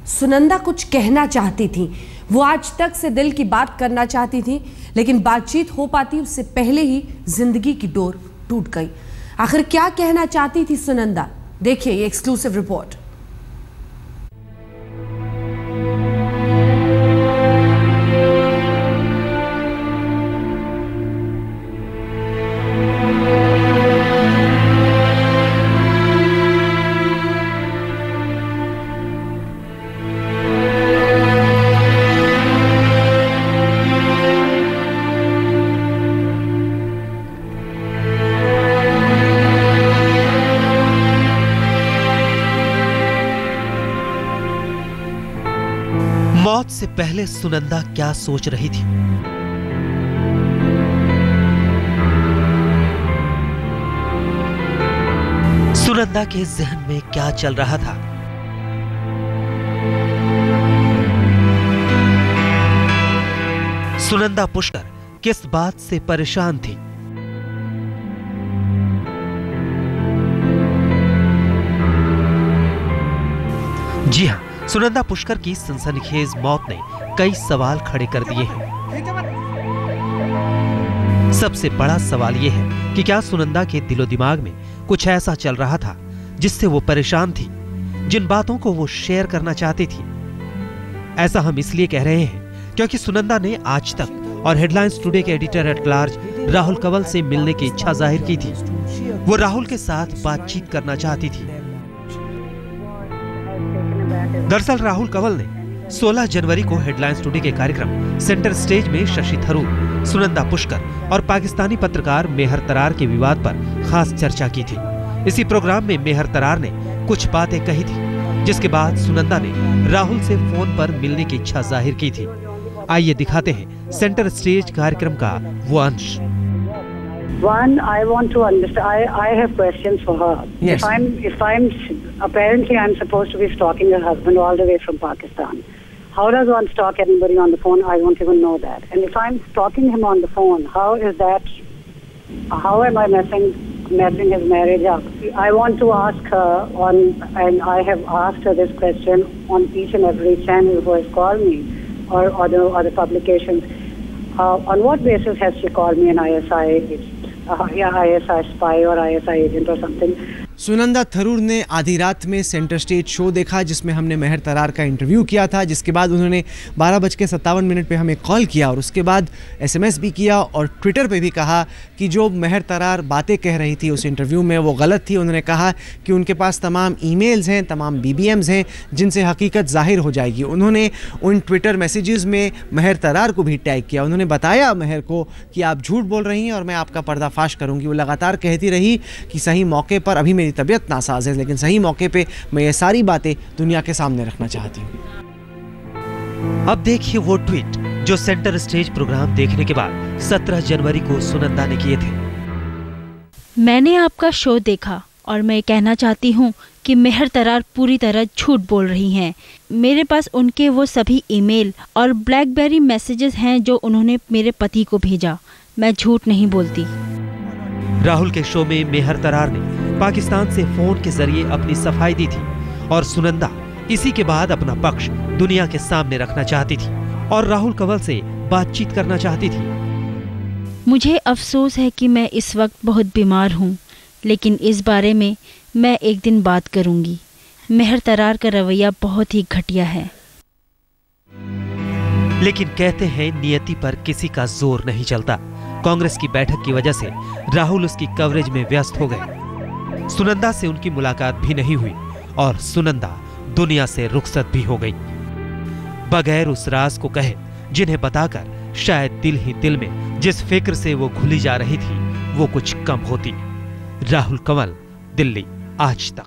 सुनंदा कुछ कहना चाहती थी, वो आज तक से दिल की बात करना चाहती थी, लेकिन बातचीत हो पाती उससे पहले ही जिंदगी की डोर टूट गई। आखिर क्या कहना चाहती थी सुनंदा, देखिए ये एक्सक्लूसिव रिपोर्ट। मौत से पहले सुनंदा क्या सोच रही थी? सुनंदा के जहन में क्या चल रहा था? सुनंदा पुष्कर किस बात से परेशान थी? जी हां, सुनंदा पुष्कर की सनसनीखेज मौत ने कई सवाल खड़े कर दिए हैं। सबसे बड़ा सवाल यह है कि क्या सुनंदा के दिलो दिमाग में कुछ ऐसा चल रहा था जिससे वो परेशान थी, जिन बातों को वो शेयर करना चाहती थी। ऐसा हम इसलिए कह रहे हैं क्योंकि सुनंदा ने आज तक और हेडलाइंस टुडे के editor at large Rahul Kanwal से मिलने की इच्छा जाहिर की थी। वो राहुल के साथ बातचीत करना चाहती थी। दरअसल राहुल कंवल ने 16 जनवरी को हेडलाइंस टुडे के कार्यक्रम सेंटर स्टेज में शशि थरूर, सुनंदा पुष्कर और पाकिस्तानी पत्रकार मेहर तरार के विवाद पर खास चर्चा की थी। इसी प्रोग्राम में मेहर तरार ने कुछ बातें कही थी, जिसके बाद सुनंदा ने राहुल से फोन पर मिलने की इच्छा जाहिर की थी। आइए दिखाते हैं सेंटर स्टेज कार्यक्रम का वो अंश। One, I want to understand. I have questions for her. Yes. If I'm apparently I'm supposed to be stalking her husband all the way from Pakistan. How does one stalk anybody on the phone? I don't even know that. And if I'm stalking him on the phone, how is that? How am I messing his marriage up? I want to ask her and I have asked her this question on each and every channel who has called me, or the publications. On what basis has she called me an ISI? ISI spy or ISI agent or something. Sunanda Tharoor ने आधी रात में centre stage show देखा, जिसमें हमने मेहर तरार का interview किया था, जिसके बाद उन्होंने 12:57 पे हमें कॉल किया और उसके बाद SMS भी किया और ट्विटर पे भी कहा कि जो मेहर तरार बातें कह रही थी उस इंटरव्यू में वो गलत थी। उन्होंने कहा कि उनके पास तमाम ईमेल्स हैं, तमाम BBMs हैं जिनसे हकीकत जाहिर हो जाएगी। उन्होंने उन ट्विटर मैसेजेस में मेहर तरार को भी टैग किया। उन्होंने बताया मेहर को कि आप झूठ बोल रही हैं और मैं आपका पर्दाफाश करूँगी। वो लगातार कहती रही कि सही मौके पर, अभी मेरी तबीयत नासाज है लेकिन सही मौके पे मैं ये सारी बातें दुनिया के सामने रखना चाहती हूँ। अब देखिए वो ट्वीट जो सेंटर स्टेज प्रोग्राम देखने के बाद 17 जनवरी को सुनंदा ने किए थे। मैंने आपका शो देखा और मैं कहना चाहती हूँ कि मेहर तरार पूरी तरह झूठ बोल रही हैं। मेरे पास उनके वो सभी ईमेल और ब्लैकबेरी मैसेजेस हैं जो उन्होंने मेरे पति को भेजा। मैं झूठ नहीं बोलती। राहुल के शो में मेहर तरार ने पाकिस्तान से फोन के जरिए अपनी सफाई दी थी और सुनंदा इसी के बाद अपना पक्ष दुनिया के सामने रखना चाहती थी और राहुल कंवल से बातचीत करना चाहती थी। मुझे अफसोस है कि मैं इस वक्त बहुत बीमार हूँ, लेकिन इस बारे में मैं एक दिन बात करूंगी। मेहर तरार का रवैया बहुत ही घटिया है। लेकिन कहते हैं नियति पर किसी का जोर नहीं चलता। कांग्रेस की बैठक की वजह से राहुल उसकी कवरेज में व्यस्त हो गए। सुनंदा से उनकी मुलाकात भी नहीं हुई और सुनंदा दुनिया से रुखसत भी हो गई, बगैर उस राज को कहे जिन्हें बताकर शायद दिल ही दिल में जिस फिक्र से वो घुली जा रही थी वो कुछ कम होती। राहुल कंवल, दिल्ली, आज तक।